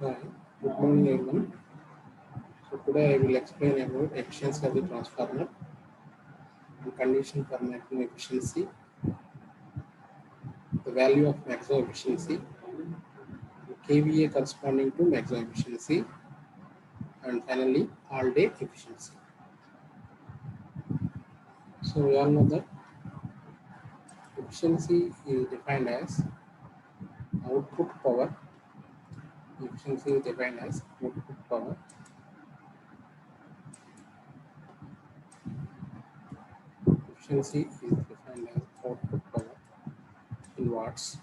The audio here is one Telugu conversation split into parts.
Hi, good morning everyone. So today I will explain about efficiency of the transformer and condition for maximum efficiency, the value of maximum efficiency, KVA corresponding to maximum efficiency, and finally all-day efficiency. So we all know that efficiency is defined as output power. Efficiency is defined as output power Efficiency is defined as output power in watts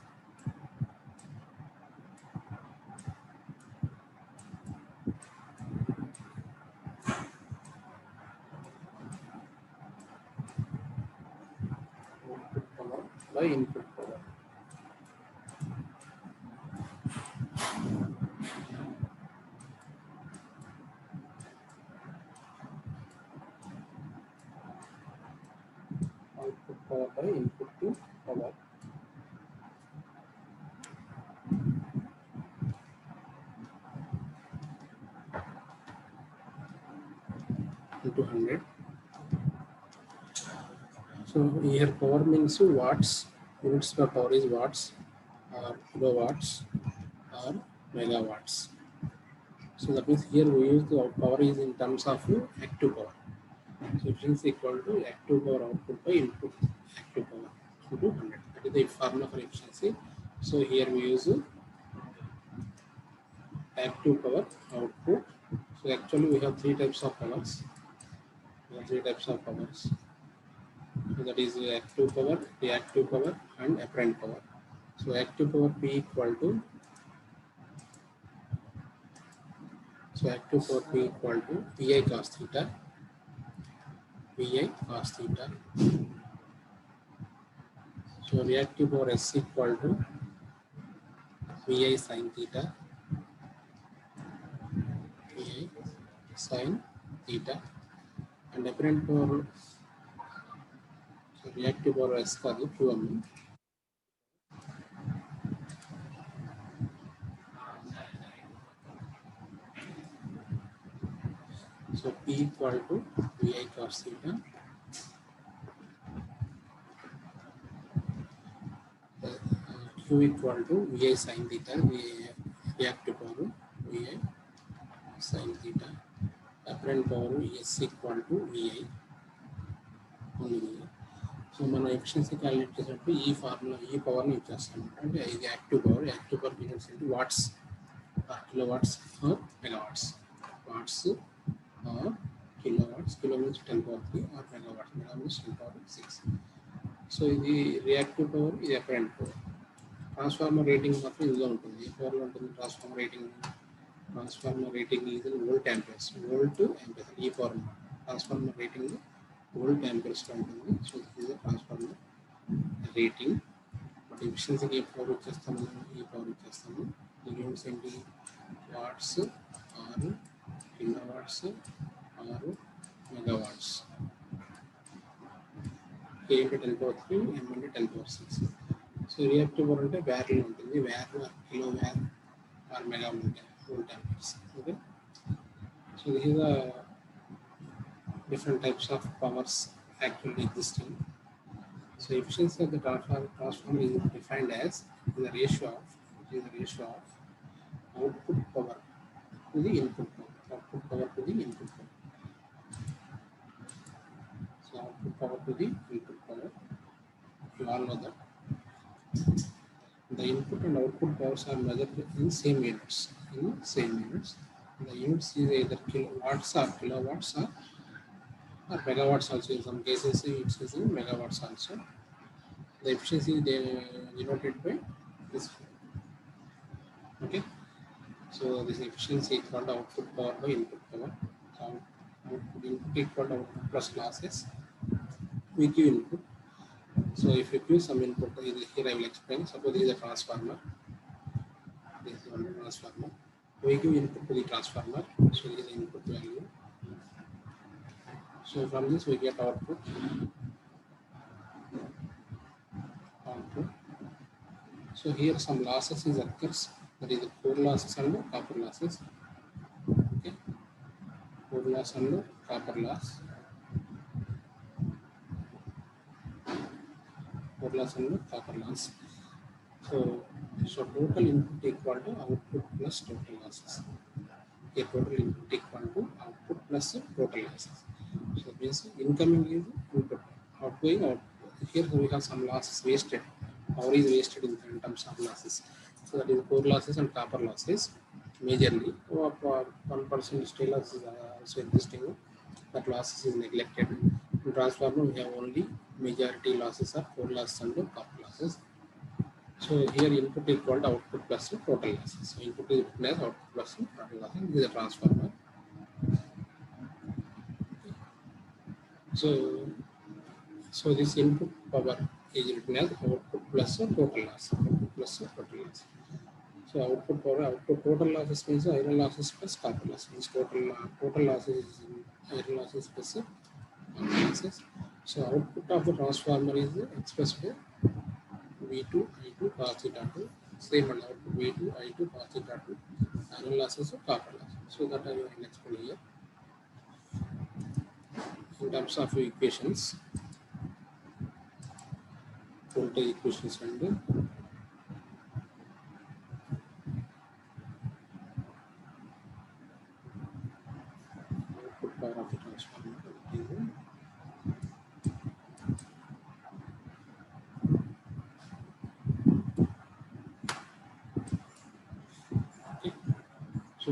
output power by input power. Output power by input to power into 100. So here power means watts, units for power is watts or kilowatts or megawatts. So that means here we use the power is in terms of active power. So efficiency equal to active power output by input active power into 100. That is the formula for efficiency. So here we use active power output. So actually we have three types of powers. So that is active power, reactive power, and apparent power. So active power P equal to VI cos theta, So reactive power S equal to VI sin theta, and apparent power, so reactive power S కాదు QM. So P equal to VI cos theta, Q equal to VI sin theta, reactive power VI sin theta, apparent power S equal to VI. So మనం ఎఫిషియన్సీ క్యాలిక్యులేట్ చేసినప్పుడు ఈ ఫార్ములా ఈ పవర్ని యూజ్ చేస్తాం. అంటే ఇది active power units into watts or kilowatts or megawatts. Watts or kilo means 10 power 3 or megawatts means 10 power 6. So ఇది రియాక్టివ్ పవర్, ఇది అపరెంట్ పవర్. ట్రాన్స్ఫార్మర్ రేటింగ్ మాత్రం ఇదిగా ఉంటుంది. ఏ పవర్లో ఉంటుంది ట్రాన్స్ఫార్మర్ రేటింగ్ ఇది వోల్ట్ యాంపియర్స్. ఈ power transformer rating volt amperes లో ఉంటుంది. So this is transformer rating. But ఎఫిషియన్సీకి ఏ పవర్ వచ్చేస్తాము, ఈ పవర్ వచ్చేస్తాము. యూనిట్స్ ఏంటి, వాట్స్ ఆరు కిలోవాట్స్ ఆరు megawatts. K into 10 power 3, M into 10 power 6. So reactive power అంటే వ్యార్లో ఉంటుంది. VAR kilo VAR or mega volt amperes. Okay, so this is the different types of powers actually existing. So efficiency of the transformer is defined as the ratio of output power to the input power. So output power to the input power. You all know that the input and output powers are measured in same units. The units is either kilowatts or kilowatts or megawatts also. In some cases it's using megawatts also. The efficiency they denoted by this. Okay, so this efficiency equal to output power by input power. So output input equal to output plus losses, we give input. So if you give some input, here I will explain. Suppose this is a transformer. We give input to the transformer. So this is the input value. So from this we get output. So here some losses is occurs That is the core losses and the copper losses. Okay, core loss and the copper loss. Core loss and the copper loss. So total input equal to output plus total losses. Here total input equal to output plus total losses. So that means incoming is input, outgoing output. Here we have some losses wasted. Power is wasted in terms of losses. So that is core losses and copper losses. Majorly, 1% still loss is also existing. That losses is neglected. In transformer, we have only majority losses are core losses and copper losses. So here input equal to output plus total losses. So input is written as output plus total losses. This is a transformer. So this input power is written as output plus total loss. Output plus total loss. So output power, output total losses means iron losses plus copper loss. Means total losses is iron losses plus copper losses. So output of the transformer is expressed by V2 I2 cos theta 2. Same and output V2 I2 cos theta 2. Iron losses or copper losses. So that I will explain here. In terms of equations, voltage equations and output power of the transformer. Okay. So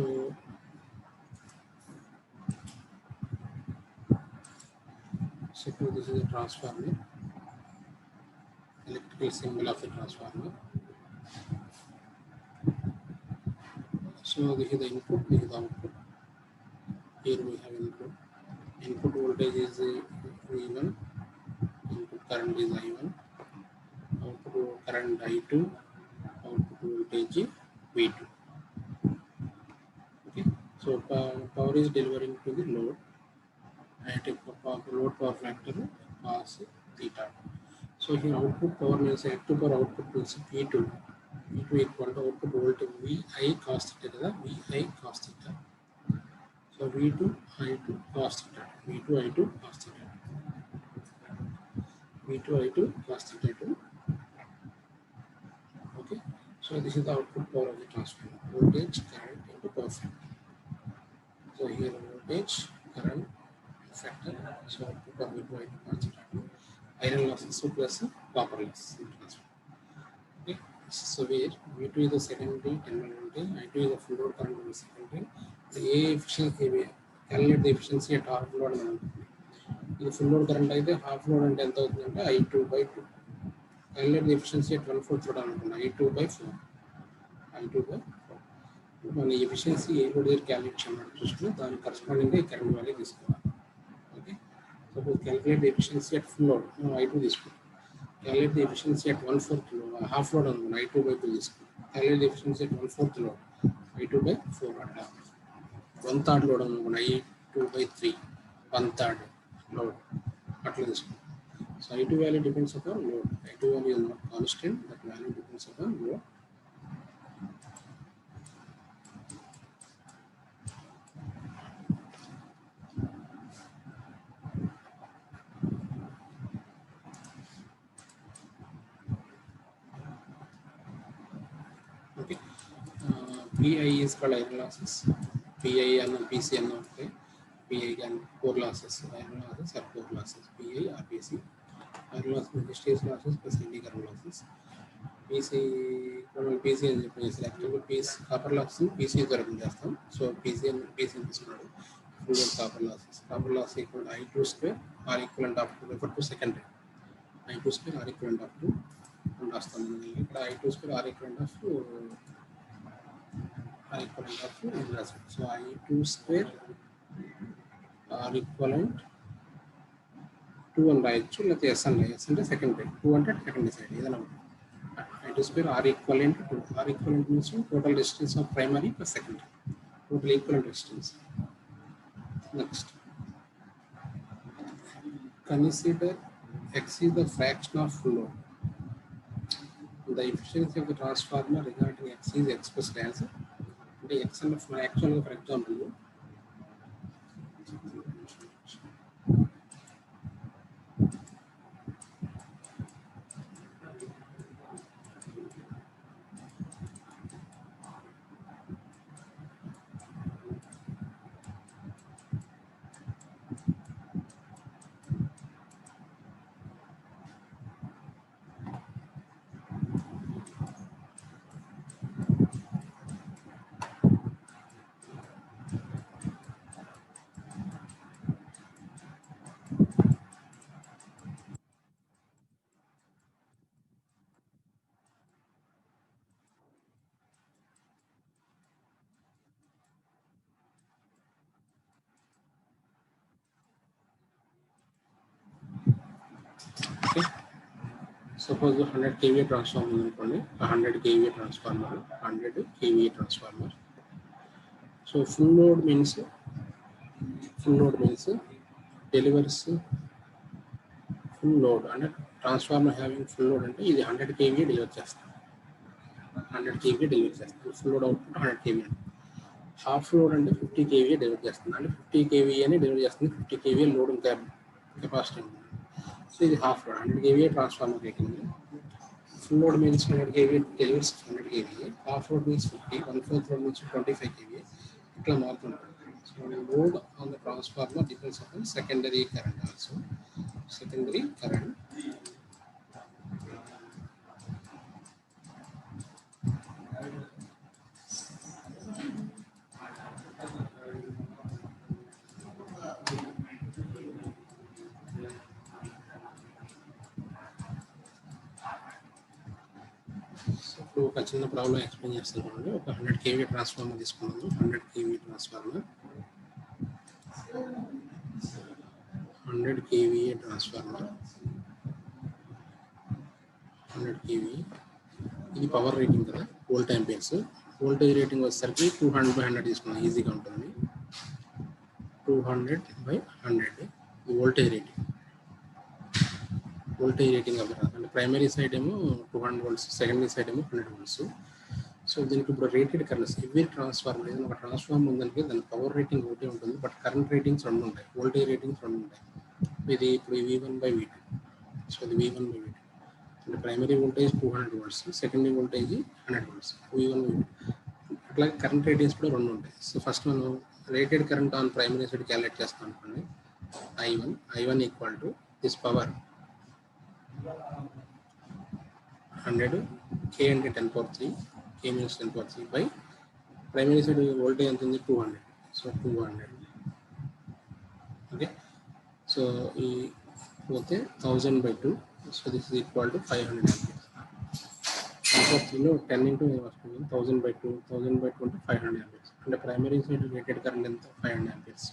suppose this is a transformer, electrical symbol of the transformer. So this is the input, this is the output. Here we have input. Input voltage is V1, input current is I1, output current I2, output voltage V2. Okay, so power is delivering to the load. I take load power factor cos theta. So here output power means active power output means P2. P2 equal to output voltage VI cos theta. VI cos theta. So V2 I2 cos theta. V2 I2 cos theta. V2 I2 cos theta 2. Okay. So this is the output power of the transformer. Voltage, current into power factor. So here voltage, current, factor. So output power V2 I2 cos theta 2. Iron losses plus copper loss in transformer. Okay. So where V2 is the secondary terminal voltage, I2 is the full load current in the secondary. The A efficiency, calculate the efficiency at half load and ఇది ఫుల్ లోడ్ కరెంట్ అయితే హాఫ్ లోడ్ అంటే ఎంత అవుతుందంటే I2/2. Calculate the efficiency at 1/4 load అనుకున్నా I2/4. I2/4. మన ఎఫిషియన్సీ ఏ లోడ్ దగ్గర క్యాలిక్యులేట్ చేయమని చూసుకుని దానికి కరెస్పాండింగ్ గా కరెంట్ వాల్యూ తీసుకోవాలి. Okay, suppose calculate the efficiency at full load మనం I2 తీసుకుంటాం. Calculate the efficiency at 1/4 load, half load అనుకున్నా I2/2 తీసుకుంటాం. Calculate the efficiency at 1/4 load I2/4 అట్లా. 1/3 లోడ్ అనుకున్నా I2/3, 1/3 load atla తీసుకుంటాం. So I2 value depends upon load. I2 value is not constant, that value depends upon load. Okay, PI is called iron losses. PI and PC and okay. PI and core losses, iron losses or core losses. PI or PC. Iron losses, hysteresis losses plus eddy current losses. PC అని చెప్పేసి యాక్చువల్గా పీస్ కాపర్ లాస్ పీసీ దొరకడం చేస్తాం. సో పీసీ తీసుకున్నాడు. Full copper loss equal I2 square R equivalent of refer to secondary. I2 square R equivalent of అని రాస్తాం. ఇక్కడ I2 square R equivalent of రాస్తాం. So I2 square R equivalent 2 అని రాయొచ్చు, లేకపోతే ఎస్ అని రాయొచ్చు. అంటే సెకండరీ 2 అంటే సెకండరీ సైడ్ ఏదైనా I2 square R equivalent to 2. R equivalent means total resistance of primary plus secondary. Total equivalent resistance. Next, consider X is the fraction of full load. The efficiency of the transformer regarding X is expressed as అంటే X అన్న యాక్చువల్గా for example suppose 100 kVA transformer అనుకోండి 100 kVA transformer 100 kVA transformer. So full load means delivers full load అంటే transformer having full load అంటే ఇది 100 kVA డెలివర్ చేస్తుంది 100 kVA డెలివర్ చేస్తుంది full load output 100 kVA. Half load అంటే 50 kVA డెలివర్ చేస్తుంది అంటే 50 kVA ని డెలివర్ చేస్తుంది 50 kVA లోడ్ కెపాసిటీ ఉంది. సో ఇది half load 100 kVA transformer rating. Full load means 100 kVA delivers 100 kVA, half load means 50, 1/4 load means 25 kVA ఇట్లా మారుతుంటుంది. So load on the transformer depends on secondary current also. Secondary current ఒక చిన్న ప్రాబ్లం ఎక్స్ప్లెయిన్ చేస్తాను. ఒక 100 kVA ట్రాన్స్ఫార్మర్ తీసుకున్నాను. 100 kVA transformer 100 kVA transformer 100 kVA ఇది పవర్ రేటింగ్ కదా, వోల్ట్ యాంపియర్స్. వోల్టేజ్ రేటింగ్ వచ్చేసరికి 200/100 తీసుకున్నాం, ఈజీగా ఉంటుంది. 200/100 ఇది వోల్టేజ్ రేటింగ్. వోల్టేజ్ రేటింగ్ అవ్వదు అంటే ప్రైమరీ సైడ్ ఏమో 200 volts, సెకండరీ సైడ్ ఏమో 100 volts. సో దీనికి ఇప్పుడు రేటెడ్ కరెంట్స్ ఎవ్రీ ట్రాన్స్ఫార్మర్ ఏదైనా ఒక ట్రాన్స్ఫార్మర్ ఉందంటే దాని పవర్ రేటింగ్ ఒకటే ఉంటుంది, బట్ కరెంట్ రేటింగ్స్ రెండు ఉంటాయి, వోల్టేజ్ రేటింగ్స్ రెండు ఉంటాయి. ఇది ఇప్పుడు V1/V2. సో ఇది V1/V2 అంటే primary voltage 200 volts, secondary voltage 100 volts, V1/V2. అట్లాగే కరెంట్ రేటింగ్స్ కూడా రెండు ఉంటాయి. సో ఫస్ట్ మనం rated current on primary side calculate చేస్తాం అనుకోండి. I1 equal to this power 100 K అంటే 10^3, K means 10^3 by primary side voltage ఎంత ఉంది 200. So 200 okay. సో ఈ పోతే 1000/2. So this is equal to 500 amperes. 10^3లో 10 into వస్తుంది 1000/2. 1000/2 అంటే 500 amperes. అంటే ప్రైమరీ సైడ్ రేటెడ్ కరెంట్ ఎంత 500 amperes.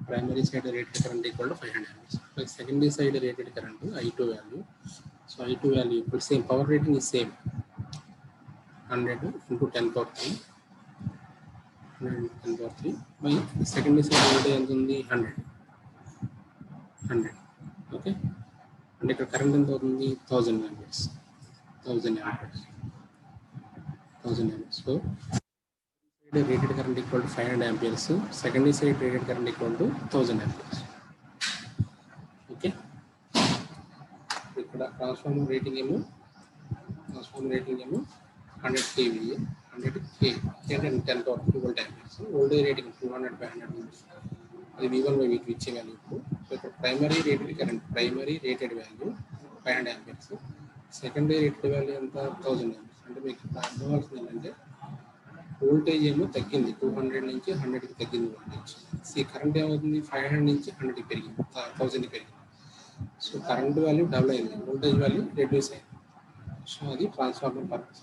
Primary side rated current equal to 500 amperes. Secondary side rated current I2 value. So I2 value ఇప్పుడు same, power rating is same, 100 into 10^3 by secondary side voltage ఎంత ఉంది 100. ఓకే. అంటే ఇక్కడ కరెంట్ ఎంత అవుతుంది 1000 amperes. So rated current equal to 500 amperes. Secondary side rated current equal to 1000 amperes. Okay. ఇక్కడ ట్రాన్స్ఫార్మర్ రేటింగ్ ఏమో 100 kVA, 100 K అంటే 10^2 volt amperes. Voltage rating 200/100 volts. అది V1/V2 ఇచ్చే వాల్యూ. సో ఇక్కడ primary rated value 500 amperes. Secondary rated value ఎంత 1000 amperes. అంటే మీకు అర్థమవుతుంది ఏంటంటే వోల్టేజ్ ఏమో తగ్గింది, 200 నుంచి 100కి తగ్గింది వోల్టేజ్. కరెంట్ ఏమవుతుంది 500 నుంచి 100కి పెరిగింది, 1000కి పెరిగింది. సో కరెంట్ వాల్యూ డబుల్ అయింది, వోల్టేజ్ వాల్యూ రెడ్యూస్ అయింది. సో అది transformer purpose.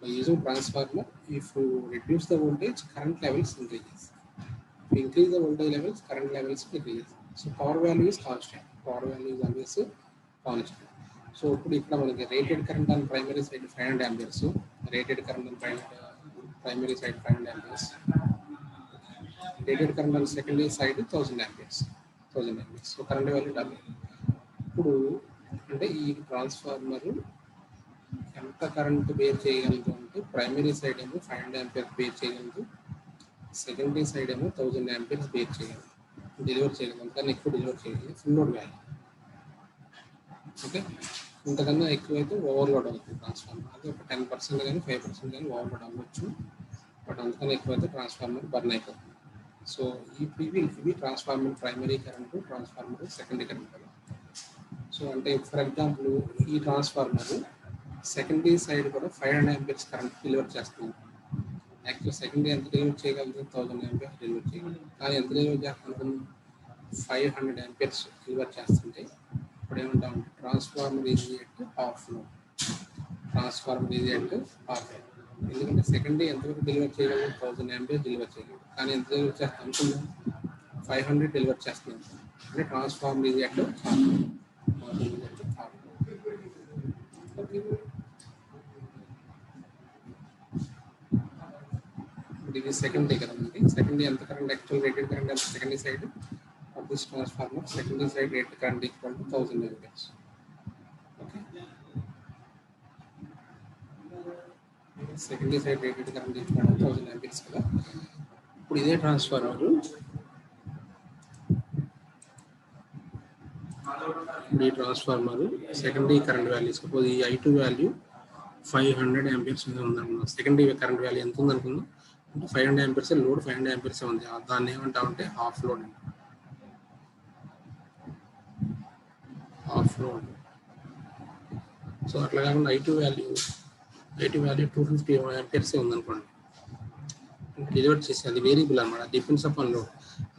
By using transformer, if you reduce the voltage, current levels increases. If you increase the voltage levels, current levels decreases. So power value is constant. Power value is always constant. So ఇప్పుడు ఇక్కడ మనకి rated current on primary side 500 amperes, rated current on primary side 500 amperes, rated current on secondary side 1000 amperes. So current value double. ఇప్పుడు అంటే ఈ ట్రాన్స్ఫార్మర్ ఎంత కరెంట్ బేర్ చేయగలదు అంటే ప్రైమరీ సైడ్ ఏమో 500 ఆంపియర్స్ బేర్ చేయగలదు, సెకండరీ సైడ్ ఏమో 1000 ఆంపియర్స్ బేర్ చేయగలదు, డెలివర్ చేయగలదు. అంతకన్నా ఎక్కువ డెలివర్ చేయగలదు ఫుల్ లోడ్ వాల్యూ. ఓకే, ఇంతకన్నా ఎక్కువైతే ఓవర్లోడ్ అవుతుంది ట్రాన్స్ఫార్మర్. అది ఒక 10% కానీ 5% కానీ ఓవర్లోడ్ అవ్వచ్చు, బట్ అంతకన్నా ఎక్కువైతే ట్రాన్స్ఫార్మర్ బర్న్ అయిపోతుంది. సో ఇవి transformer primary current, transformer secondary current. So అంటే ఫర్ ఎగ్జాంపుల్ ఈ ట్రాన్స్ఫార్మర్ సెకండరీ సైడ్ కూడా 500 ఆంపియర్స్ కరెంట్ డెలివర్ చేస్తుంది. యాక్చువల్ సెకండరీ ఎంత డెలివర్ చేయగలదు, 1000 ఆంపియర్స్ డెలివర్ చేయగలదు. కానీ ఎంత డెలివర్ చేస్తుంది, 500 ఆంపియర్స్ డెలివర్ చేస్తుంటే ఇప్పుడు ఏమంటాం, transformer is at half load. Transformer is at half load. ఎందుకంటే సెకండరీ ఎంతవరకు డెలివర్ చేయగలదు, 1000 ఆంపియర్స్ డెలివర్ చేయగలదు. కానీ ఎంత డెలివర్ చేస్తాం అనుకుందాం, 500 డెలివర్ చేస్తున్నాం. అంటే transformer is at half load. ఇది సెకండరీ కరెంట్. సెకండరీ ఎంత కరెంట్, యాక్చువల్ రేటెడ్ కరెంట్ ఎంత secondary side of this transformer. Secondary side rated current equal to 1000 amperes. Okay, secondary side rated current equal to 1000 amperes కదా. ఇప్పుడు ఇదే ట్రాన్స్ఫార్మర్, ఈ transformer secondary current value suppose ఈ I2 వాల్యూ 500 ఆంపియర్స్ ఉందనుకున్నాం. సెకండరీ కరెంట్ వాల్యూ ఎంత ఉందనుకుందాం, 500 ఆంపియర్స్ లోడ్ 500 ఆంపియర్స్ ఉంది. దాన్ని ఏమంటామంటే half load. Half load. So అట్లా కాకుండా I2 వాల్యూ 250 ఆంపియర్స్ ఉందనుకోండి, డెలివర్ చేసి అది వేరియబుల్ అనమాట, depends upon load.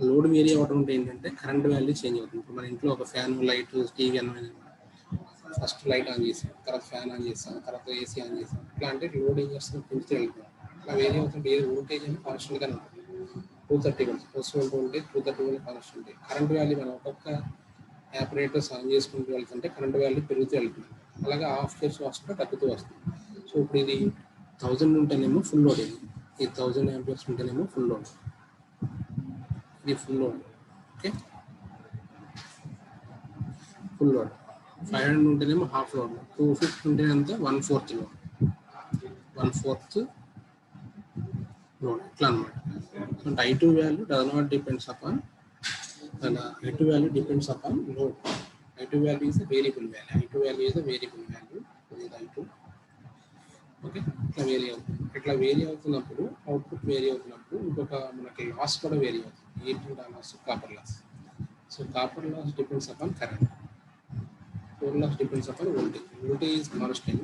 Load vary అవ్వడం అంటే ఏంటంటే కరెంట్ వాల్యూ చేంజ్ అవుతుంది. ఇప్పుడు మన ఇంట్లో ఒక ఫ్యాన్, లైట్, టీవీ అన్న ఫస్ట్ లైట్ ఆన్ చేసాం, తర్వాత ఫ్యాన్ ఆన్ చేస్తాం, తర్వాత ఏసీ ఆన్ చేస్తాం. ఇట్లా అంటే లోడ్ ఏం చేస్తుంది, పెంచుతూ వెళ్తాం. అట్లా వేరీ అవుతుంది. వోల్టేజ్ అని కాన్స్టెంట్గానే ఉంటుంది. 230 volts వస్తుంది voltage, 230 volts constant. Current value మనం ఒక్కొక్క ఆపరేటర్స్ ఆన్ చేసుకుంటూ వెళ్తుంటే కరెంట్ వాల్యూ పెరుగుతూ వెళ్తుంది. అలాగే ఆఫ్ చేసి వస్తుంటే తగ్గుతూ వస్తుంది. సో ఇప్పుడు ఇది 1000 ఉంటేనేమో ఫుల్ లోడ్, ఇది 1000 ఆంపియర్స్ ఉంటేనేమో ఫుల్ లోడ్, ఇది full load. Okay, full load. 500 ఉంటేనేమో హాఫ్ లోడ్, 250 ఉంటేనే అంత 1/4 లోడ్, 1/4 లోడ్. ఇట్లా అనమాట. అంటే I2 value does not depends upon, I2 value depends upon load. I2 value is variable value. I2 value is variable value. ఇది I2. ఓకే, ఇట్లా వేరీ అవుతుంది. ఇట్లా వేరీ అవుతున్నప్పుడు అవుట్పుట్ వేరీ అవుతున్నప్పుడు ఇంకొక మనకి లాస్ కూడా వేరీ అవుతుంది. ఏంటంటే loss, copper loss. So copper loss depends upon current. Core loss depends upon voltage. Voltage is constant,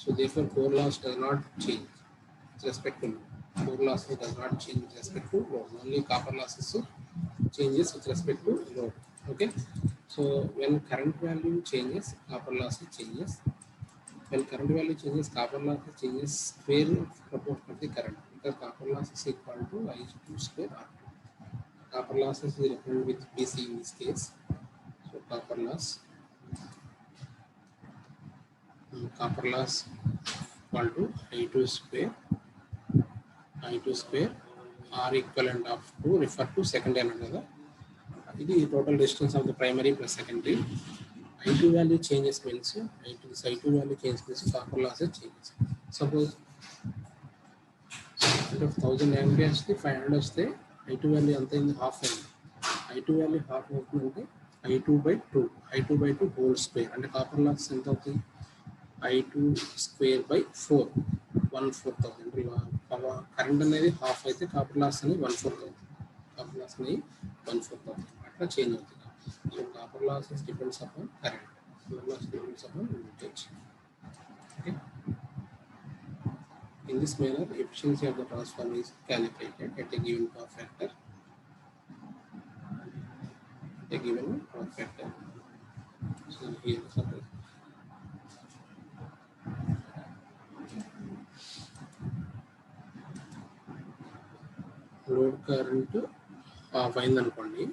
so therefore core loss does not change with respect to load. Core loss does not change with respect to load. Only copper losses changes with respect to load. Okay, so when current value changes, copper loss changes. When current value changes, copper loss changes square proportion of the current, because copper loss is equal to I2 square R2. Copper loss is represented with PC in this case. So copper loss equal to I2 square R equivalent of 2 refer to secondary another. This is total distance of the primary plus secondary. I2 value changes means I2 value changes means copper loss changes. Suppose 1000 amperes 500 వస్తే I2 value ఎంత అయింది, హాఫ్ అయింది. I2 value హాఫ్ అవుతుందంటే I2/2 హోల్ స్క్వేర్ అంటే కాపర్ లాస్ ఎంత అవుతుంది, I2 square by 4, 1/4,000. కరెంట్ అనేది హాఫ్ అయితే కాపర్ లాస్ అనేది 1/4,000. కాపర్ లాస్ అనేది 1/4,000 అట్లా చేంజ్ అవుతుంది. So copper loss depends upon current, copper loss depends upon voltage. Okay, in this manner efficiency of the transformer is calibrated at a given power factor. So here suppose load current of అయింది అనుకోండి,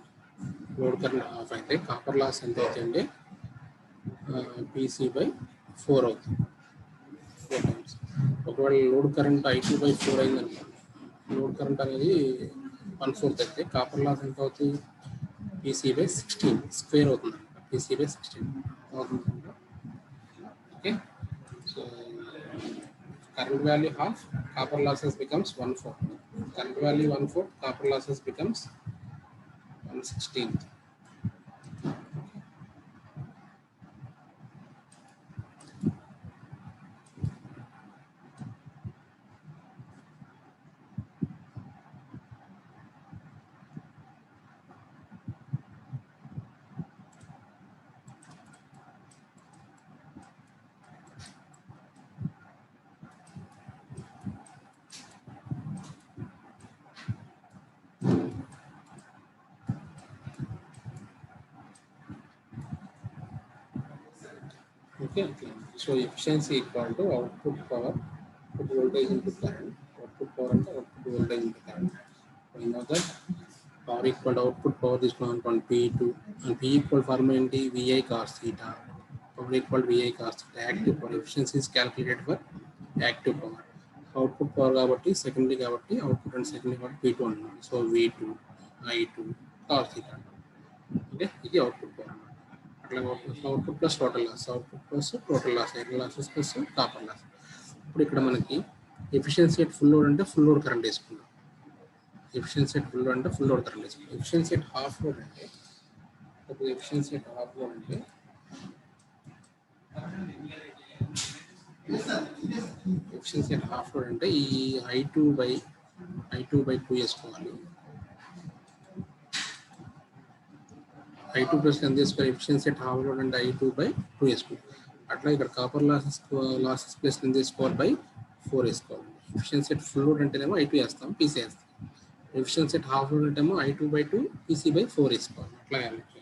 లోడ్ కరెంట్ ఆఫ్ అయితే కాపర్ లాస్ ఎంత అవుతుందంటే PC/4 అవుతుంది, 4 times. ఒకవేళ లోడ్ కరెంట్ I2/4 అయింది అనుకోండి, లోడ్ కరెంట్ అనేది 1/4 అయితే కాపర్ లాస్ ఎంత అవుతుంది, PC/16 స్క్వేర్ అవుతుంది, PC/16 అవుతుంది. Okay, so current value half, copper losses becomes 1/4. Current value 1/4, copper losses becomes 1/16. Okay, so efficiency equal to output power, output voltage into current, output power and output voltage into current. We know that power equal to output power is known on P2 and P equal formula into VI cos theta. Power equal to VI cos theta. Active power efficiency is calculated for active power. Output power కాబట్టి secondary కాబట్టి output and secondary కాబట్టి P2 అన్నమాట. So V2, I2 cos theta. Okay, ఇది output power. అట్లా output plus total loss, output plus total loss, iron losses plus copper loss. ఇప్పుడు ఇక్కడ మనకి ఎఫిషియన్సీ ఎట్ ఫుల్ లోడ్ అంటే ఫుల్ లోడ్ కరెంట్ వేసుకున్నాం. ఎఫిషియన్సీ ఎట్ ఫుల్ లోడ్ అంటే ఫుల్ లోడ్ కరెంట్ వేసుకున్నాం. ఎఫిషియన్సీ ఎట్ హాఫ్ లోడ్ అంటే ఇప్పుడు ఎఫిషియన్సీ ఎట్ హాఫ్ లోడ్ అంటే ఎఫిషియన్సీ ఎట్ హాఫ్ లోడ్ అంటే ఈ I2/2 వేసుకోవాలి. I2 ప్లస్ ఎంత వేసుకోవాలి, ఎఫిషియన్సీ ఎట్ హాఫ్ లోడ్ అంటే I2/2 వేసుకోవాలి. అట్లా ఇక్కడ కాపర్ లాసెస్ ప్లస్ ఎంత వేసుకోవాలి /4 వేసుకోవాలి. ఎఫిషియన్సీ ఎట్ ఫుల్ లోడ్ అంటేనేమో I2 వేస్తాం, PC వేస్తాం. ఎఫిషియన్సీ ఎట్ హాఫ్ లోడ్ అంటేమో I2/2 PC/4 వేసుకోవాలి. అట్లా ఓకే.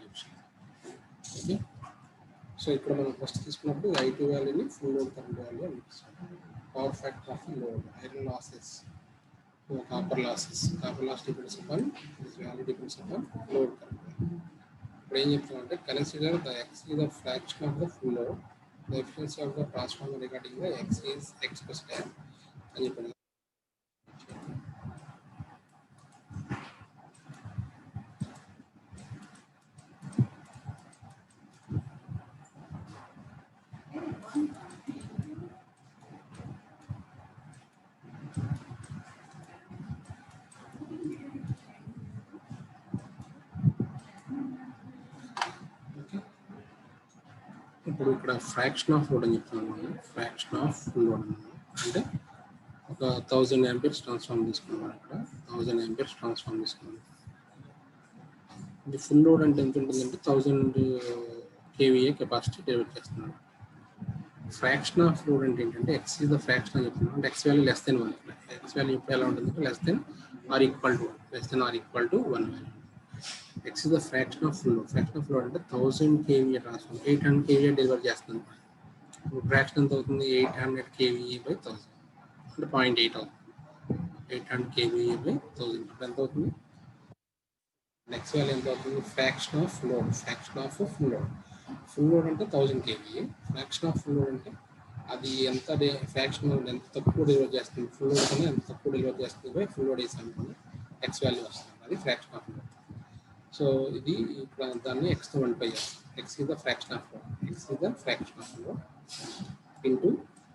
సో ఇక్కడ మనం ఫస్ట్ తీసుకున్నప్పుడు I2 వాల్యూని ఫుల్ లోడ్ కరెంట్ వాల్యూ అనిపిస్తుంది. Power factor of load, iron losses, copper loss depends upon this value depends upon load current value. ఇప్పుడు ఏం చెప్తామంటే consider the X is the fraction of the full load, the efficiency of the transformer regarding the X is X plus 10 అని చెప్పాను. ఇప్పుడు ఇక్కడ ఫ్రాక్షన్ ఆఫ్ లోడ్ అని చెప్తున్నాను. ఫ్రాక్షన్ ఆఫ్ లోడ్ అంటే ఒక 1000 amperes ట్రాన్స్ఫార్మ్ తీసుకున్నాం. ఇక్కడ 1000 amperes ట్రాన్స్ఫార్మ్ తీసుకున్నాం. ఇది ఫుల్ లోడ్ అంటే ఎంత ఉంటుందంటే 1000 kVA కెపాసిటీ డెలివర్ చేస్తున్నాం. ఫ్రాక్షన్ ఆఫ్ లోడ్ అంటే ఏంటంటే X is the fraction అని చెప్తున్నాం. అంటే X value less than 1. X value ఇప్పుడు ఎలా ఉంటుందంటే less than or equal to 1 value. X is the fraction of full load. Fraction of load అంటే 1000 kVA ట్రాన్స్ఫార్మర్ 800 kVA డెలివర్ చేస్తుంది. ఫ్రాక్షన్ ఎంత అవుతుంది, 800 kVA/1000 అంటే 0.8 అవుతుంది. 800 kVA/1000 అంటే ఎంత అవుతుంది. నెక్స్ట్ వాల్యూ ఎంత అవుతుంది, fraction of load. Fraction of full load, full load అంటే 1000 kVA. Fraction of full load అంటే అది ఎంత ఫ్రాక్షన్ ఎంత తక్కువ డెలివర్ చేస్తుంది, ఫుల్ లోడ్ కన్నా ఎంత తక్కువ డెలివర్ చేస్తుంది ఫుల్ లోడ్ వేసి అనుకోండి X వాల్యూ వస్తుంది. అది ఫ్రాక్షన్ ఆఫ్ లోడ్. సో ఇది ఇక్కడ దాన్ని Xతో మల్టిప్లై చేస్తాం. X is the fraction of load. X is the fraction of load into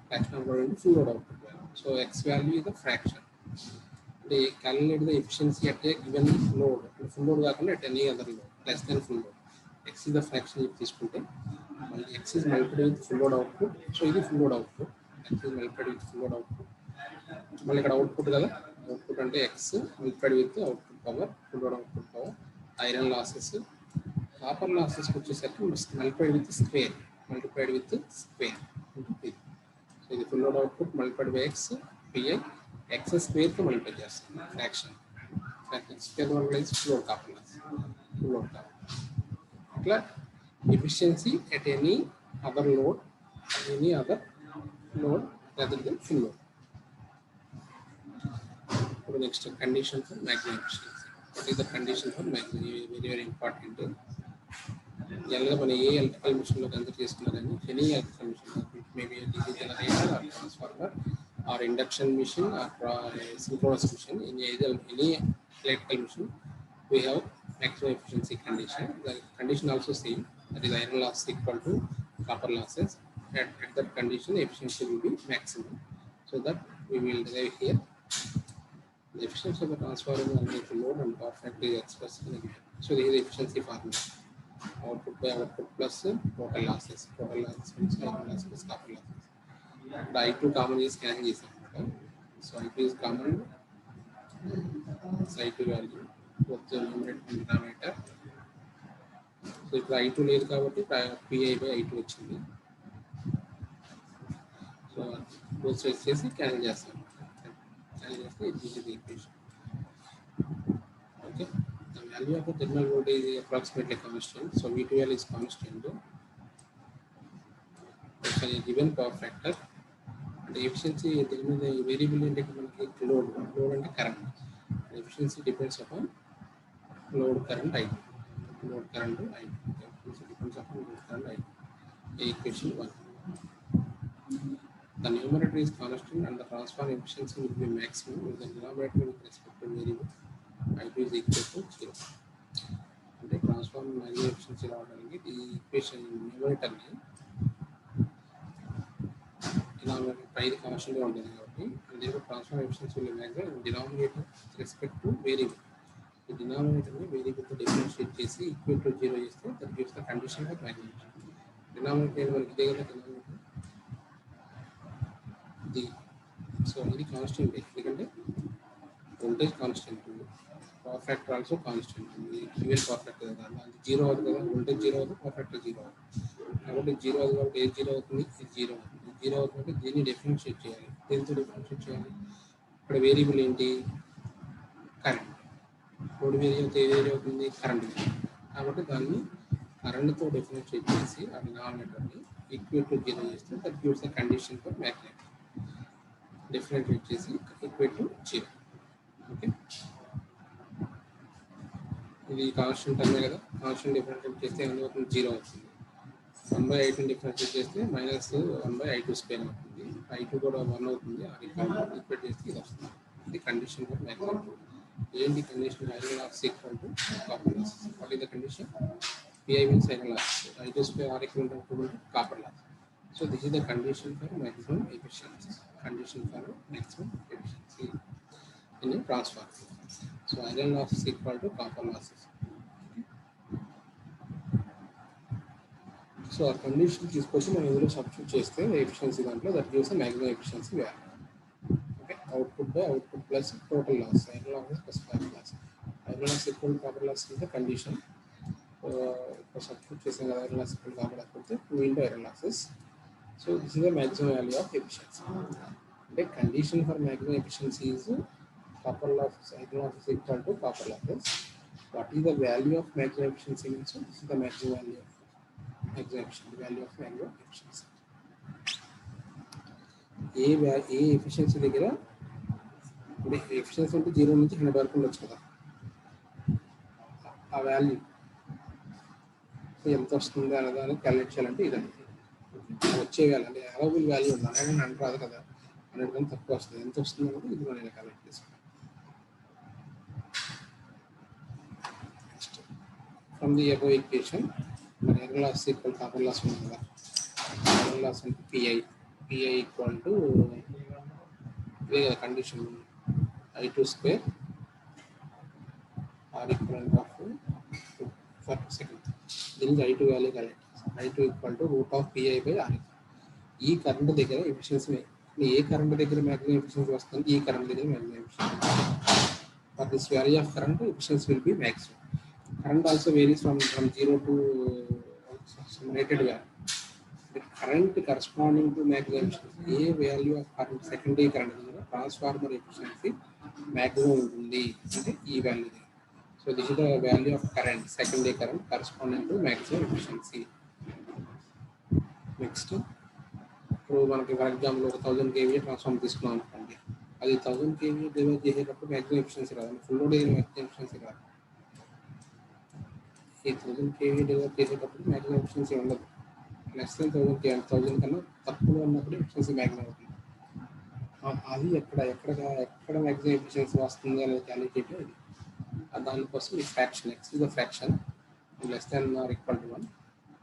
fraction of load into full load output value. So X value is the fraction. They calculate the efficiency at a given load. Full load కాకుండా at any other load less than full load. X is the fraction తీసుకుంటే X is multiplied with full load output. So ఇది full load output. X is multiplied with full load output. మళ్ళీ ఇక్కడ అవుట్పుట్ కదా, అవుట్పుట్ అంటే X multiplied with output power, full load output power. Iron losses, copper లాసెస్కి వచ్చేసరికి మల్టిప్లైడ్ విత్ స్క్వేర్ సో ఇది full load output multiplied by X PI X స్క్వేర్తో మల్టిప్లై చేస్తాం. Fraction square multiply full load copper loss, full load copper. అట్లా efficiency at any other load rather than full load. ఇప్పుడు next condition for maximum efficiency. What is the condition for maximum? Very important. Generally, when any electrical machine lo consider chestunna gani, any electrical machine, maybe a DC generator or transformer or induction machine or synchronous machine, any electrical machine, we have maximum efficiency condition. The condition also same, that is iron loss equal to copper losses. At that condition, efficiency will be maximum. So that we will derive here. The efficiency of the transformer underneath load and power factor is expressed in here. So this is the efficiency formula. Output by output plus total losses. Total losses means iron loss plus copper losses. The I2 common is scanning this. So I2 is common. So I2 value both the numerator and denominator. So if I2 లేదు కాబట్టి PI by I2 వచ్చింది. So both sides చేసి క్యాన్సిల్ చేస్తాం. క్యాన్సిల్ చేస్తే ఇది is the equation. Okay. The value of the terminal voltage is approximately constant. So V2L is constant. So a given power factor. The efficiency the variable in load and current. The efficiency depends upon load current I. Load current to I. The efficiency depends upon load current I. Equation 1. The numerator is constant and the transfer efficiency will be maximum with the denominator with respect to variable I2 is equal to 0. And the transform manual efficiency రావడానికి ఈ ఈక్వేషన్ న్యూమరేటర్ ని denominator ప్రైస్ కాన్స్టెంట్ గా ఉంటుంది కాబట్టి దీనికి transfer efficiency will maximum denominator with respect to variable ఈ డినామినేటర్ ని వేరియబుల్ తో డిఫరెన్షియేట్ చేసి ఈక్వల్ టు 0 చేస్తే that gives the condition for magnetic denominator మనకి ఇదే కదా డినామినేటర్ ది సో ఇది కాన్స్టెంట్ ఎందుకంటే voltage constant power factor also constant even power factor కదా అది 0 అవుతుంది కదా వోల్టేజ్ 0 అవుతుంది పవర్ ఫ్యాక్టర్ 0 అవుతుంది కాబట్టి 0 అవుతుంది కాబట్టి ఏ 0 అవుతుంది ఇది 0 అవుతుంది 0 అవుతుందంటే దీన్ని డిఫరెన్షియేట్ చేయాలి దేనితో డిఫరెన్షియేట్ చేయాలి ఇక్కడ వేరియబుల్ ఏంటి కరెంట్ లోడ్ వేరీ అవుతుంది ఏ వేరీ అవుతుంది కరెంట్ కాబట్టి దాన్ని కరెంట్తో డిఫరెన్షియేట్ చేసి ఆ డినామినేటర్ని ఈక్వల్ టు 0 చేస్తే that gives the condition for magnet differentiate చేసి ఈక్వల్ టు 0 ఓకే ఇది కాన్స్టెంట్ టర్మే కదా కాన్స్టెంట్ డిఫరెన్షియేట్ చేస్తే ఏమైనా అవుతుంది 0 అవుతుంది 1/I2 డిఫరెన్షియేట్ చేస్తే -1/I2 స్క్వేర్ అవుతుంది I2 కూడా 1 అవుతుంది ఆ ఈక్వేట్ చేస్తే ఇది వస్తుంది ఇది కండిషన్ ఫర్ మ్యాగ్నెట్ ఏంటి condition iron loss equal to copper loss what is the condition PI means iron loss I2 square R equal to copper loss so this is the condition for maximum efficiency condition for maximum efficiency in a transformer so iron loss is equal to copper losses so our condition తీసుకొచ్చి మనం ఇందులో సబ్స్టిట్యూట్ చేస్తే ఎఫిషియన్సీ దాంట్లో that gives maximum efficiency value okay output by output plus total loss iron loss plus copper loss iron loss equal to copper loss is the condition substitute చేసిన iron loss equal to copper loss అయితే 2 into iron losses so this is the maximum value of efficiency the condition for maximum efficiency is copper loss iron loss is equal to copper losses what is the value of maximum efficiency means so this is the maximum value of maximum efficiency value of maximum efficiency A efficiency దగ్గర ఇప్పుడు ఎఫిషియన్సీ అంటే 0 నుంచి 100 వరకు ఉండొచ్చు కదా ఆ వాల్యూ ఎంత వస్తుంది అనేదాన్ని క్యాలిక్యులేట్ చేయాలంటే ఇదండి వచ్చే వాల్యూ అంటే అవైలబుల్ వాల్యూ ఉంది అనేది అంటారు కదా 100 కన్నా తక్కువ వస్తుంది ఎంత వస్తుంది అనేది ఇది మనం ఇలా క్యాలిక్యులేట్ చేసుకోవాలి ఫ్రమ్ ది అబోవ్ ఈక్వేషన్ మన iron loss equal copper loss ఉంది కదా ఐరన్ లాస్ అంటే PI ఈక్వల్ టు ఇదే కదా condition I2 square R equivalent of for second దీనికి I2 value calculate I2 equal to root of PI by R ఈ కరెంట్ దగ్గర ఎఫిషియన్సీ ఏ కరెంట్ దగ్గర మ్యాక్సిమం ఎఫిషియన్సీ వస్తుంది ఈ కరెంట్ దగ్గర maximum efficiency for this value of current efficiency will be maximum current also varies from 0 to some rated value the current corresponding to maximum efficiency a value of current secondary current transformer efficiency maximum ఉంటుంది అంటే ఈ value so this is the value of current secondary current corresponding to maximum efficiency next ఇప్పుడు మనకి ఫర్ ఎగ్జాంపుల్ ఒక 1000 kVA ట్రాన్స్ఫార్మర్ తీసుకున్నాం అనుకోండి అది 1000 kVA డెలివర్ చేసేటప్పుడు maximum efficiency రాదు ఫుల్ లోడ్ maximum efficiency రాదు ఈ 1000 kVA డెలివర్ చేసేటప్పుడు maximum efficiency ఉండదు less than 1000 కన్నా తక్కువ ఉన్నప్పుడు ఎఫిషియన్సీ మ్యాక్సిమం అవుతుంది అది ఎక్కడ మ్యాక్సిమం ఎఫిషియన్సీ వస్తుంది అనేది క్యాలిక్యులేట్ అది దానికోసం ఈ fraction x is the fraction less than or equal to 1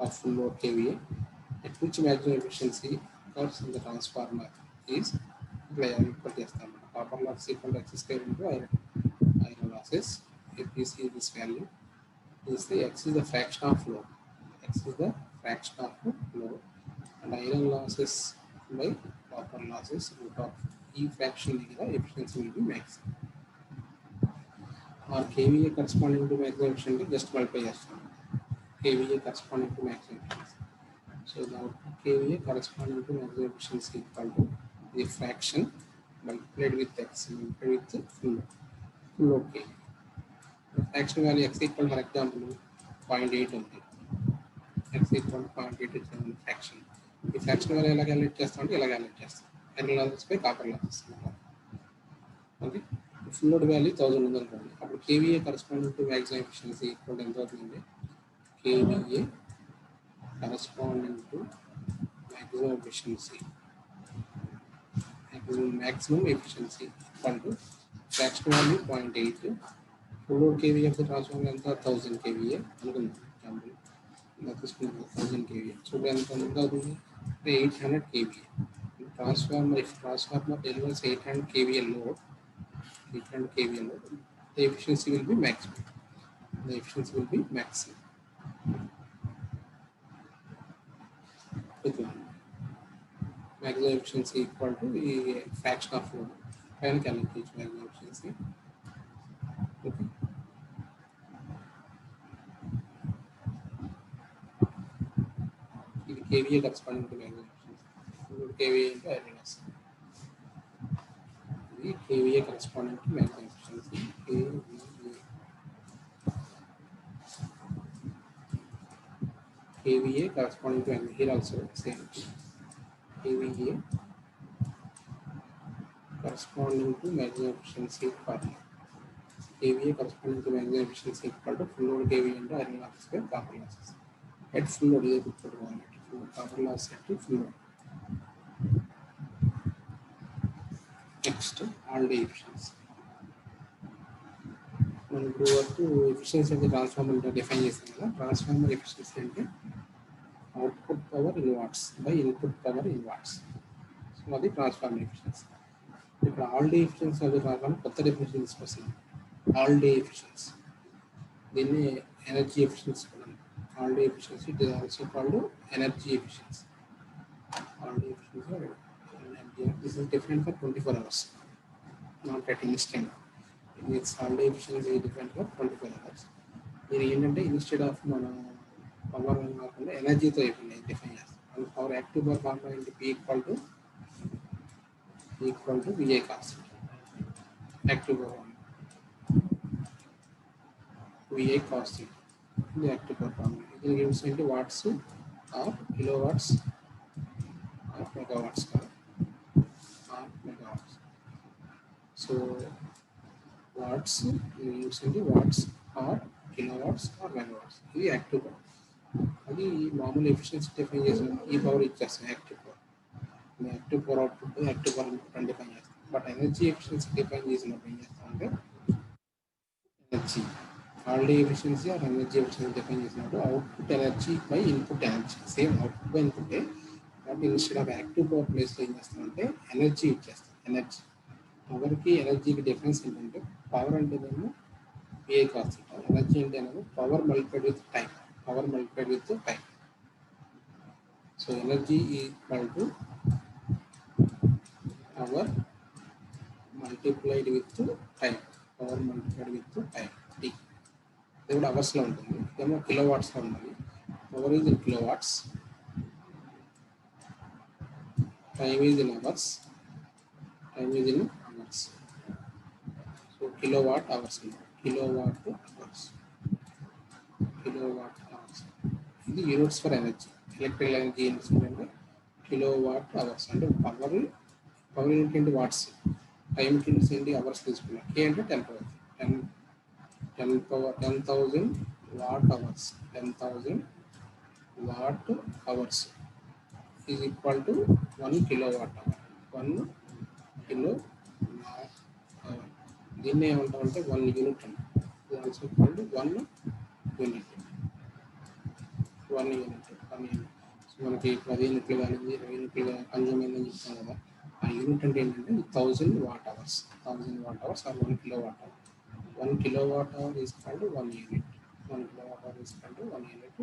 of full load kVA at which maximum efficiency occurs in the transformer is ఇక్కడ ఈక్వల్ చేస్తాం. Copper loss equal to x square into iron losses. If we see this value, this x is the fraction of load. X is the fraction of load, and iron losses by copper losses root of e fraction the efficiency will be maximum. Or kVA corresponding to maximum efficiency just multiply చేస్తాం. kVA corresponding to maximum efficiency. So the output kVA corresponding to maximum efficiency equal to the fraction multiplied with x multiplied with full load kVA. The fraction value x equal, for example, 0.8 ఉంది. x equal to 0.8 is the fraction. ఈ ఫ్రాక్షన్ వాల్యూ ఎలా క్యాలిక్యులేట్ చేస్తాం అంటే ఇలా క్యాలిక్యులేట్ చేస్తాం. Iron losses by copper losses. Okay, full load value 1000 ఉంది అనుకోండి. అప్పుడు kVA corresponding to maximum efficiency equal ఎంత అవుతుంది? kVA corresponding to maximum efficiency equal to fraction value 0.8. Full load kVA of the transformer ఎంత? 1000 kVA అనుకుందాం. ఎగ్జాంపుల్ ఇలా తీసుకున్నాం 1000 kVA. చూడండి ఎంత అవుతుంది? 800 kVA. Transformer, if transformer delivers 800 kVA load, the efficiency will be maximum. Maximum efficiency equal to the fraction of load. Can calculate maximum efficiency. Okay. The kVA corresponding to maximum efficiency. kVA into iron loss. The kVA corresponding to maximum efficiency. kVA corresponding to, and here also same. kVA corresponding to maximum efficiency formula. kVA corresponding to maximum efficiency equal to full load kVA into iron losses by copper losses. At full load, copper loss at full load. Next, all day efficiency. మనం ఇప్పుడు వరకు ఎఫిషియన్సీ అంటే ట్రాన్స్ఫార్మర్ డిఫైన్ చేస్తాం కదా. ట్రాన్స్ఫార్మర్ ఎఫిషియన్సీ అంటే output power in watts by input power in watts. So అది ట్రాన్స్ఫార్మర్ ఎఫిషియన్సీ. ఇప్పుడు ఆల్ డే ఎఫిషియన్సీ అది ట్రాన్స్ఫార్మర్ కొత్త డెఫినేషన్ తీసుకొస్తాం. ఆల్ డే ఎఫిషియన్సీ, దీన్ని ఎనర్జీ ఎఫిషియన్సీ కూడా. All day efficiency it is also called energy efficiency. All day efficiency energy. This is different for 24 hours, not at instant. It's all day efficiency different for 24 hours. దీని ఏంటంటే ఇన్స్టెడ్ ఆఫ్ మన పవర్ కాకుండా ఎనర్జీతో డిఫైన్ చేస్తాం. పవర్ యాక్టివ్ పవర్ ఫార్ములా ఏంటి? P equal to VA cost. Active power VA cost ఇది యాక్టివ్ పవర్ ఫార్ములా. ఇది యూనిట్స్ ఏంటి? Watts or kilo watts or megawatts కదా. megawatts. So watts using the watts or kilowatts or megawatts. ఇది యాక్టివ్ పవర్. అది మామూలు ఎఫిషియన్సీ డిఫైన్ చేసిన ఈ పవర్ ఇచ్చేస్తాం. Active power output active power input అని డిఫైన్ చేస్తాం. బట్ ఎనర్జీ ఎఫిషియన్సీ డిఫైన్ చేసినప్పుడు ఏం చేస్తాం అంటే energy all day efficiency or energy efficiency define చేసినప్పుడు output energy by input energy. Same output by ఇన్పుటే, కాబట్టి ఇన్స్టెడ్ ఆఫ్ యాక్టివ్ పవర్ ప్లేస్లో ఏం చేస్తామంటే ఎనర్జీ ఇచ్చేస్తాం. ఎనర్జీ పవర్కి ఎనర్జీకి డిఫరెన్స్ ఏంటంటే పవర్ అంటేనేమో VA కాస్ట్, ఎనర్జీ అంటేనేమో power multiplied with time. So energy equal to power multiplied with time. T. ఇది కూడా అవర్స్లో ఉంటుంది, ఇదేమో కిలో వాట్స్లో ఉంటుంది. Power is in kilo watts, time is in hours. So kilowatt hours. ఇది units for energy. Electrical energy units అంటే కిలోవాట్ అవర్స్. అంటే పవర్ యూనిట్ ఏంటి? వాట్స్. టైం యూనిట్స్ ఏంటి? అవర్స్ తీసుకున్నాం. K అంటే 10 power 10,000 watt hours. 10,000 watt hours is equal to 1 kilowatt hour. 1 kilowatt hour. దీన్ని ఏమంటామంటే 1 యూనిట్ అండి. ఇది ఆల్సో కాల్డ్ 1 యూనిట్. సో మనకి 10 యూనిట్లు కానీ 20 యూనిట్లు కన్జ్యూమ్ అయిందని చెప్తాం కదా. ఆ యూనిట్ అంటే ఏంటంటే 1000 watt hours, 1000 watt hours or 1 kilowatt hour. 1 kilowatt hour is equal to 1 unit. 1 kilowatt hour is equal to 1 unit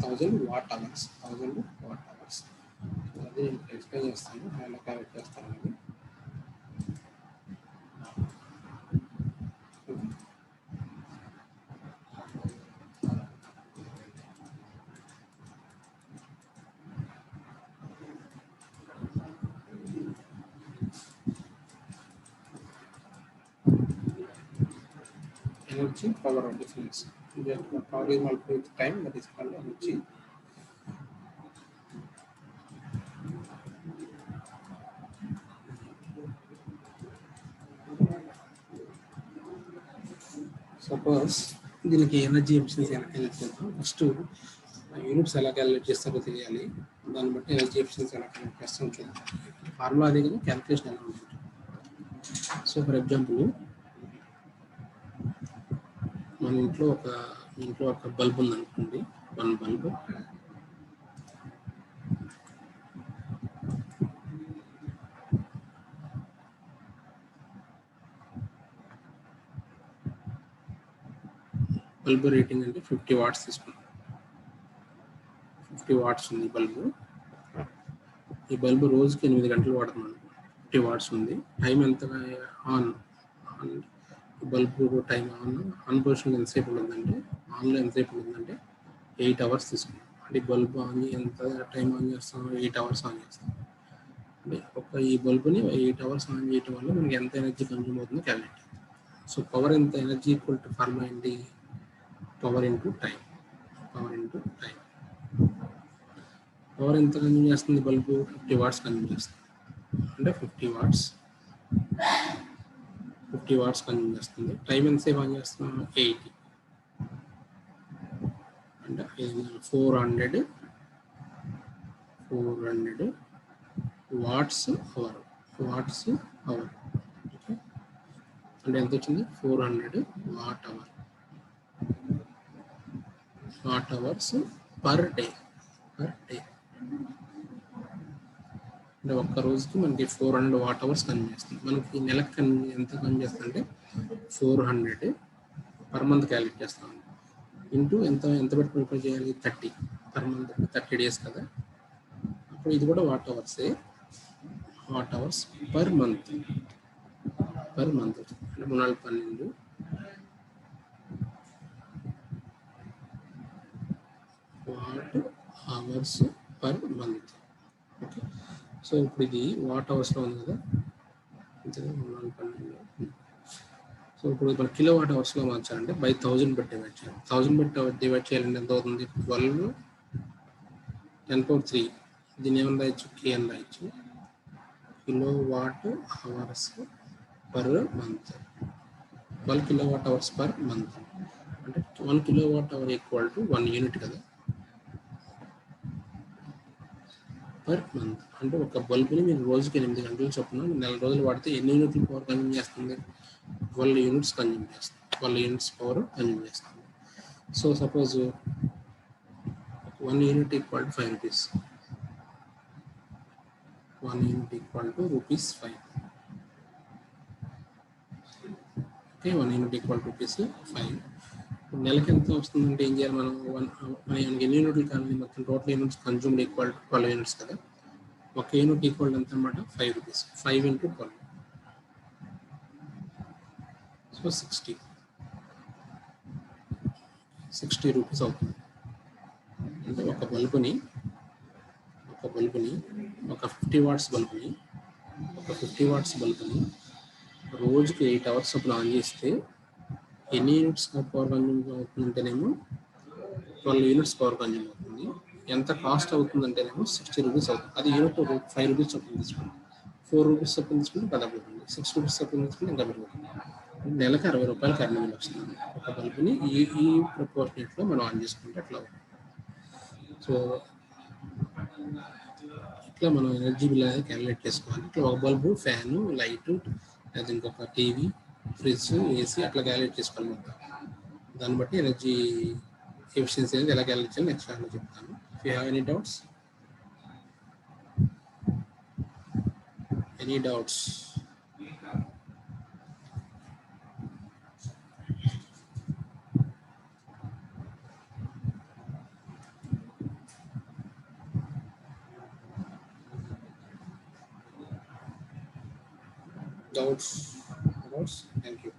1000 watt hours, 1000 watt hours. అది నేను ఎక్స్ప్లెయిన్ చేస్తాను, ఎలా క్యాలిక్యులేట్ చేస్తాను అనేది. Energy, power of difference. Power is multiplied with time, that is called energy. Suppose దీనికి ఎనర్జీ ఎఫిషియన్సీ ఎలా క్యాలిక్యులేట్ చేద్దాం. ఫస్ట్ యూనిట్స్ ఎలా క్యాలిక్యులేట్ చేస్తారో తెలియాలి, దాన్ని బట్టి ఎనర్జీ ఎఫిషియన్సీ ఎలా క్యాలిక్యులేట్ చేస్తాం చూద్దాం. ఫార్ములా అదే కానీ క్యాలిక్యులేషన్ ఎలా ఉంటుంది. సో ఫర్ ఎగ్జాంపుల్ మన ఇంట్లో ఒక బల్బ్ ఉందనుకోండి, 1 బల్బ్. బల్బ్ రేటింగ్ అంటే 50 వాట్స్ తీసుకున్నాం. 50 వాట్స్ ఉంది బల్బు. ఈ బల్బు రోజుకి 8 గంటలు వాడుతున్నాను. 50 వాట్స్ ఉంది. టైం ఎంత on bulb time on position ఎంతసేపు ఉంటుందంటే, ఆన్లో ఎంతసేపు ఉంటుందంటే 8 అవర్స్ తీసుకున్నాం. అంటే బల్బు ఆన్ ఎంత టైం ఆన్ చేస్తాం, 8 అవర్స్ ఆన్ చేస్తాం. అంటే ఈ బల్బుని 8 అవర్స్ ఆన్ చేయడం వల్ల మనకి ఎంత ఎనర్జీ కన్జ్యూమ్ అవుతుందో క్యాలిక్యులేట్. సో పవర్ ఎంత, ఎనర్జీ ఈక్వల్ టు ఫార్ములా ఏంటి, power into time. Power into time. Power ఎంత కన్జ్యూమ్ చేస్తుంది బల్బు, 50 వాట్స్ కన్జ్యూమ్ చేస్తుంది. అంటే 50 వాట్స్ కన్జ్యూమ్ చేస్తుంది. టైం ఎంతసేపు ఆన్ చేస్తున్నాం, 80. అంటే 400 వాట్స్ అవర్. ఓకే, అంటే ఎంత వచ్చింది, 400 వాట్ అవర్స్ పర్ డే. అంటే ఒక్క రోజుకి మనకి 400 వాట్ అవర్స్ కన్జ్యూమ్ చేస్తుంది. మనకి నెలకు ఎంత కన్జ్యూమ్ చేస్తుంది అంటే 400 పర్ మంత్ క్యాలిక్యులేట్ చేస్తాం. ఇంటూ ఎంత పెట్టి ప్రిపేర్ చేయాలి, 30 పర్ మంత్, 30 డేస్ కదా. అప్పుడు ఇది కూడా వాట్ అవర్స్ పర్ మంత్ అంటే 312 what hours per month. Okay, so ఇప్పుడు ఇది వాట్ అవర్స్లో ఉంది కదా, 312. సో ఇప్పుడు మన కిలో వాట్ అవర్స్లో మార్చాలంటే బై 1000 బట్టి డివైడ్ చేయాలి. 1000 బట్టి డివైడ్ చేయాలంటే ఎంత అవుతుంది, 12 10⁻³ దీన్ని ఏమన్నా రాయొచ్చు, కే అని రాయొచ్చు. Kilo watt hours per month, 12 kilo watt hours per month. అంటే 1 kilo watt hour equal to 1 unit కదా పర్ మంత్. అంటే ఒక బల్బుని మీరు రోజుకి 8 గంటలు చొప్పున 4 రోజులు వాడితే ఎన్ని యూనిట్లు పవర్ కన్జ్యూమ్ చేస్తుంది, 12 యూనిట్స్ కన్జ్యూమ్ చేస్తుంది. 12 యూనిట్స్ పవర్ కన్జ్యూమ్ చేస్తుంది. So suppose 1 unit equal to 5 rupees. 1 unit equal to ₹5. Okay, 1 unit equal to ₹5. నెలకి ఎంత వస్తుందంటే ఏం చేయాలి మనం, ఎన్ని యూనిట్లు కావాలి, మొత్తం total units consumed equal to 12 units కదా. ఒక యూనిట్ ఈక్వల్ ఎంత అనమాట, 5 రూపీస్. 5 into 12, సో 60 రూపీస్ అవుతుంది. అంటే ఒక బల్బుని ఒక 50 వాట్స్ బల్బుని రోజుకి 8 అవర్స్ చొప్పున ఆన్ చేస్తే ఎన్ని యూనిట్స్ పవర్ కన్జ్యూమ్ అవుతుందంటేనేమో 12 యూనిట్స్ పవర్ కన్జ్యూమ్ అవుతుంది. ఎంత కాస్ట్ అవుతుందంటేనేమో 60 రూపీస్ అవుతుంది. అది యూనిట్ 5 రూపీస్ చొప్పున తీసుకుంటే, 4 రూపీస్ చొప్పున తీసుకుంటే 10 పెరుగుతుంది, 6 రూపీస్ చొప్పున తీసుకుంటే ఇంకా పెరుగుతుంది. నెలకు 60 రూపాయలు కరెంట్ బిల్ వస్తుంది. ఒక బల్బుని ఈ ప్రపోర్షనేట్లో మనం ఆన్ చేసుకుంటే అట్లా అవుతుంది. సో ఇట్లా మనం ఎనర్జీ బిల్ అనేది క్యాలిక్యులేట్ చేసుకోవాలి. ఇట్లా ఒక బల్బు, ఫ్యాను, లైటు, లేదా ఇంకొక టీవీ, ఫ్రిడ్జ్, ఏసీ అట్లా క్యాలిక్యులేట్ చేసుకోవాలి మొత్తం. దాన్ని బట్టి ఎనర్జీ ఎఫిషియన్సీ అనేది ఎలా క్యాలిక్యులేట్ చేయాలి నెక్స్ట్ క్లాస్లో చెప్తాను. If you have any doubts. Any doubts? Doubts? Doubts? Thank you.